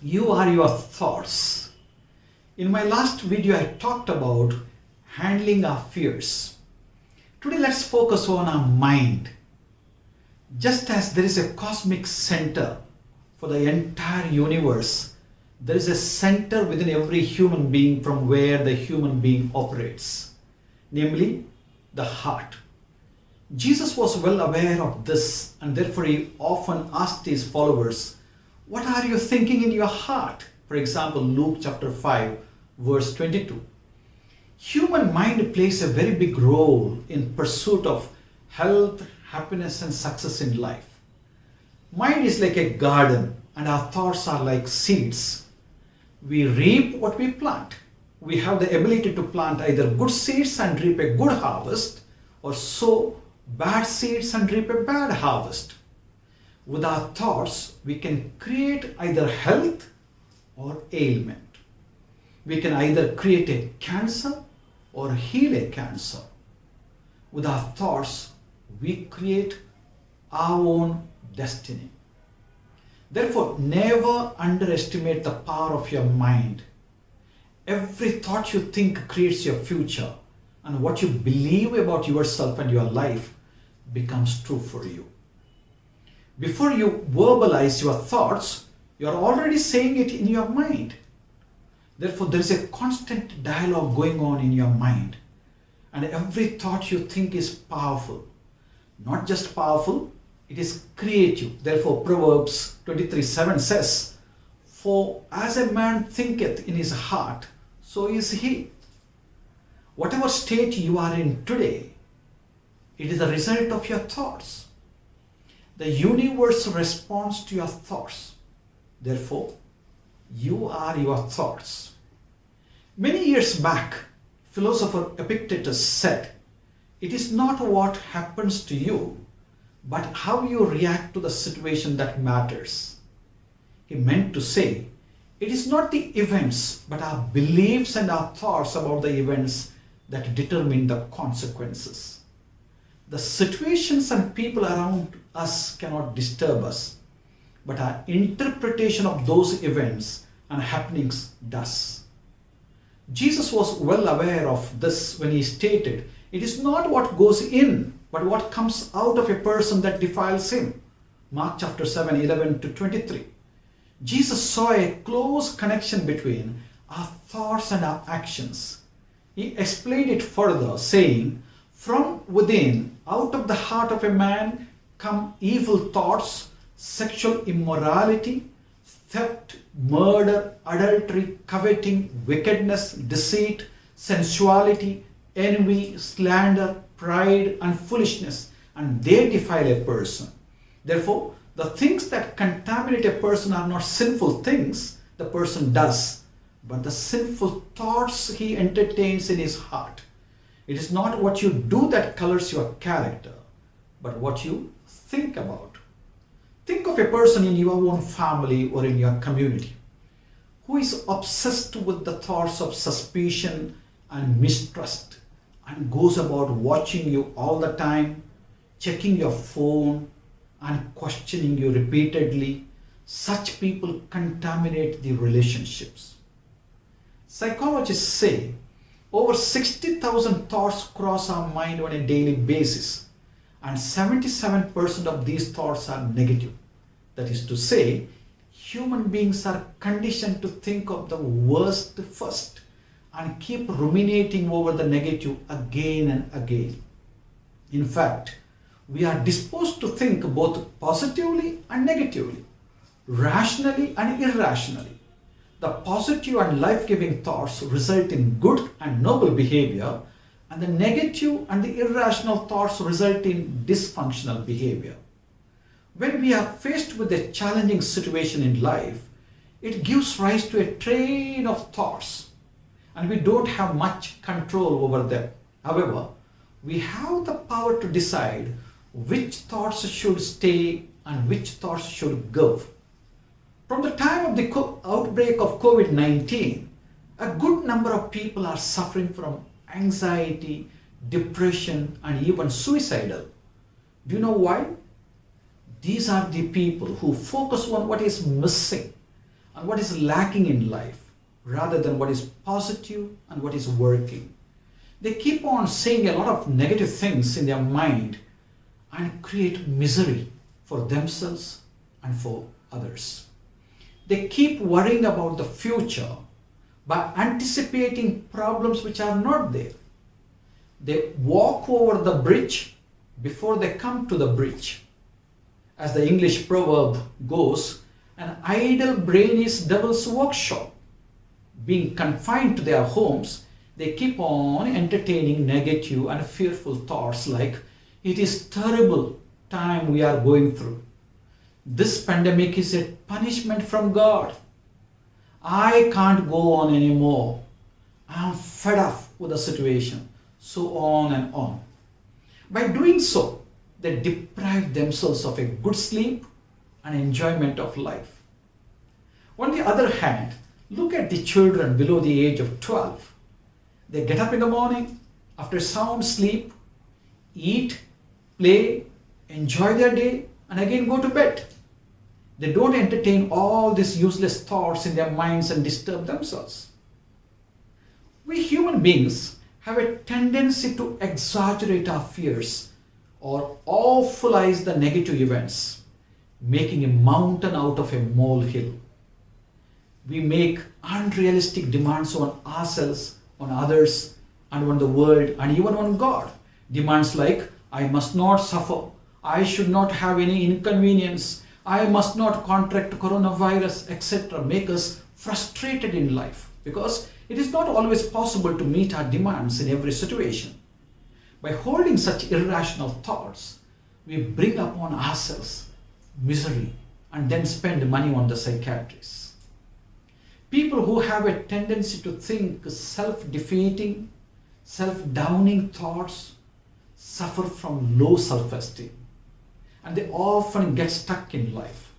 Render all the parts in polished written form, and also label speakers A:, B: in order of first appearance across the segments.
A: You are your thoughts. In my last video, I talked about handling our fears. Today, let's focus on our mind. Just as there is a cosmic center for the entire universe, there is a center within every human being from where the human being operates, namely the heart. Jesus was well aware of this, and therefore he often asked his followers, "What are you thinking in your heart?" For example, Luke chapter 5, verse 22. Human mind plays a very big role in pursuit of health, happiness, and success in life. Mind is like a garden, and our thoughts are like seeds. We reap what we plant. We have the ability to plant either good seeds and reap a good harvest, or sow bad seeds and reap a bad harvest. With our thoughts, we can create either health or ailment. We can either create a cancer or heal a cancer. With our thoughts, we create our own destiny. Therefore, never underestimate the power of your mind. Every thought you think creates your future, and what you believe about yourself and your life becomes true for you. Before you verbalize your thoughts, you are already saying it in your mind. Therefore, there is a constant dialogue going on in your mind, and every thought you think is powerful. Not just powerful, it is creative. Therefore, Proverbs 23:7 says, "For as a man thinketh in his heart, so is he." Whatever state you are in today, it is the result of your thoughts. The universe responds to your thoughts. Therefore, you are your thoughts. Many years back, philosopher Epictetus said, "It is not what happens to you, but how you react to the situation that matters." He meant to say, it is not the events, but our beliefs and our thoughts about the events that determine the consequences. The situations and people around us cannot disturb us, but our interpretation of those events and happenings does. Jesus was well aware of this when he stated, "It is not what goes in, but what comes out of a person that defiles him." Mark chapter 7, 11 to 23. Jesus saw a close connection between our thoughts and our actions. He explained it further, saying, "From within, out of the heart of a man, come evil thoughts, sexual immorality, theft, murder, adultery, coveting, wickedness, deceit, sensuality, envy, slander, pride, and foolishness, and they defile a person." Therefore, the things that contaminate a person are not sinful things the person does, but the sinful thoughts he entertains in his heart. It is not what you do that colors your character, but what you think about. Think of a person in your own family or in your community who is obsessed with the thoughts of suspicion and mistrust and goes about watching you all the time, checking your phone and questioning you repeatedly. Such people contaminate the relationships. Psychologists say over 60,000 thoughts cross our mind on a daily basis, and 77% of these thoughts are negative. That is to say, human beings are conditioned to think of the worst first and keep ruminating over the negative again and again. In fact, we are disposed to think both positively and negatively, rationally and irrationally. The positive and life-giving thoughts result in good and noble behavior, and the negative and the irrational thoughts result in dysfunctional behavior. When we are faced with a challenging situation in life, it gives rise to a train of thoughts, and we don't have much control over them. However, we have the power to decide which thoughts should stay and which thoughts should go. From the time of the outbreak of COVID-19, a good number of people are suffering from anxiety, depression, and even suicidal. Do you know why? These are the people who focus on what is missing and what is lacking in life rather than what is positive and what is working. They keep on saying a lot of negative things in their mind and create misery for themselves and for others. They keep worrying about the future by anticipating problems which are not there. They walk over the bridge before they come to the bridge. As the English proverb goes, an idle brain is devil's workshop. Being confined to their homes, they keep on entertaining negative and fearful thoughts like, it is terrible time we are going through. This pandemic is a punishment from God. I can't go on anymore. I am fed up with the situation. So on and on. By doing so, they deprive themselves of a good sleep and enjoyment of life. On the other hand, look at the children below the age of 12. They get up in the morning, after sound sleep, eat, play, enjoy their day, and again go to bed. They don't entertain all these useless thoughts in their minds and disturb themselves. We human beings have a tendency to exaggerate our fears or awfulize the negative events, making a mountain out of a molehill. We make unrealistic demands on ourselves, on others, and on the world, and even on God. Demands like, I must not suffer, I should not have any inconvenience, I must not contract coronavirus, etc. make us frustrated in life because it is not always possible to meet our demands in every situation. By holding such irrational thoughts, we bring upon ourselves misery and then spend money on the psychiatrists. People who have a tendency to think self-defeating, self-downing thoughts suffer from low self-esteem, and they often get stuck in life.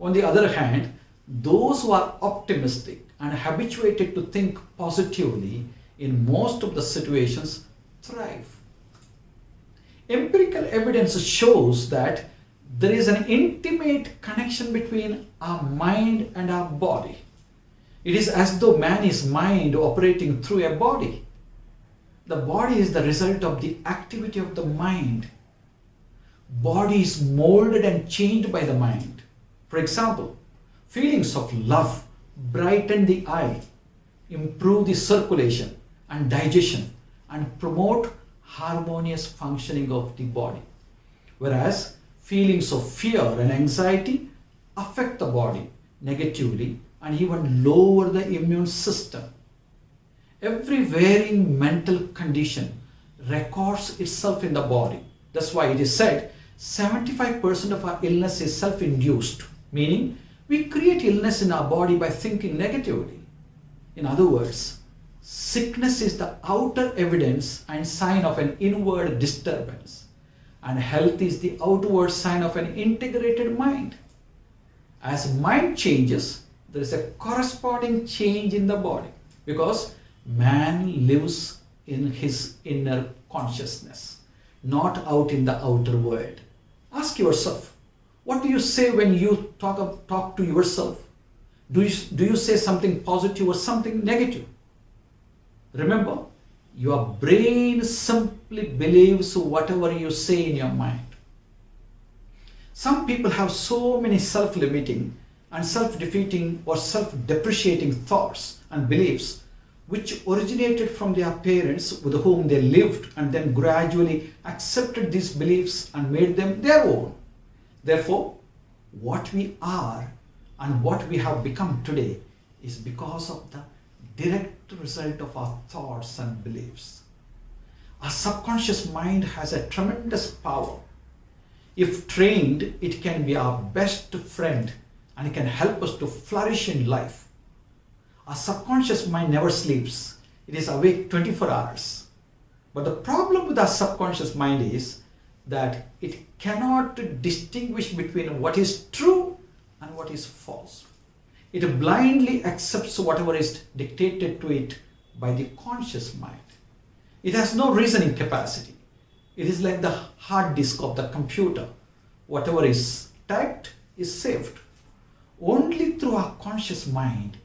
A: On the other hand, those who are optimistic and habituated to think positively in most of the situations thrive. Empirical evidence shows that there is an intimate connection between our mind and our body. It is as though man is mind operating through a body. The body is the result of the activity of the mind. Body is molded and changed by the mind. For example, feelings of love brighten the eye, improve the circulation and digestion, and promote harmonious functioning of the body. Whereas feelings of fear and anxiety affect the body negatively and even lower the immune system. Every varying mental condition records itself in the body. That's why it is said 75% of our illness is self-induced, meaning we create illness in our body by thinking negatively. In other words, sickness is the outer evidence and sign of an inward disturbance, and health is the outward sign of an integrated mind. As mind changes, there is a corresponding change in the body because man lives in his inner consciousness, not out in the outer world. Ask yourself, what do you say when you talk to yourself? Do you say something positive or something negative? Remember, your brain simply believes whatever you say in your mind. Some people have so many self-limiting and self-defeating or self-depreciating thoughts and beliefs which originated from their parents with whom they lived and then gradually accepted these beliefs and made them their own. Therefore, what we are and what we have become today is because of the direct result of our thoughts and beliefs. Our subconscious mind has a tremendous power. If trained, it can be our best friend and it can help us to flourish in life. Our subconscious mind never sleeps. It is awake 24 hours. But the problem with our subconscious mind is that it cannot distinguish between what is true and what is false. It blindly accepts whatever is dictated to it by the conscious mind. It has no reasoning capacity. It is like the hard disk of the computer. Whatever is typed is saved. Only through our conscious mind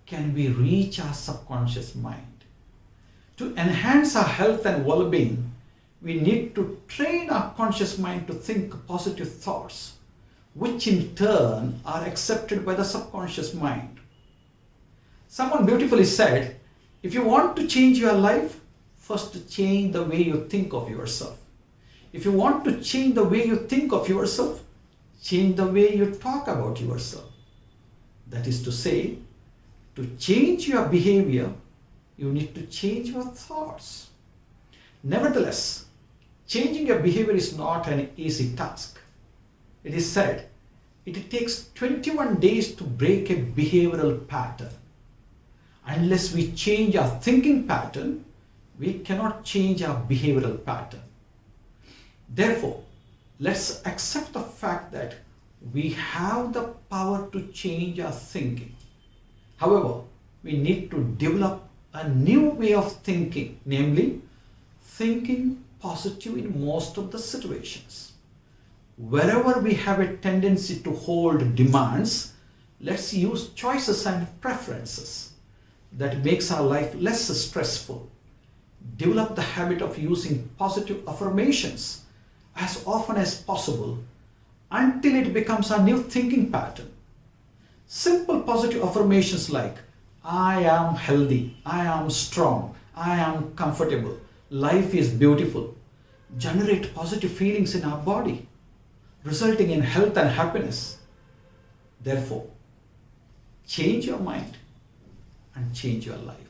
A: can we reach our subconscious mind. To enhance our health and well-being, we need to train our conscious mind to think positive thoughts, which in turn are accepted by the subconscious mind. Someone beautifully said, if you want to change your life, first change the way you think of yourself. If you want to change the way you think of yourself, change the way you talk about yourself. That is to say, to change your behavior, you need to change your thoughts. Nevertheless, changing your behavior is not an easy task. It is said, it takes 21 days to break a behavioral pattern. Unless we change our thinking pattern, we cannot change our behavioral pattern. Therefore, let's accept the fact that we have the power to change our thinking. However, we need to develop a new way of thinking, namely, thinking positive in most of the situations. Wherever we have a tendency to hold demands, let's use choices and preferences. That makes our life less stressful. Develop the habit of using positive affirmations as often as possible until it becomes a new thinking pattern. Simple positive affirmations like, I am healthy, I am strong, I am comfortable, life is beautiful, generate positive feelings in our body, resulting in health and happiness. Therefore, change your mind and change your life.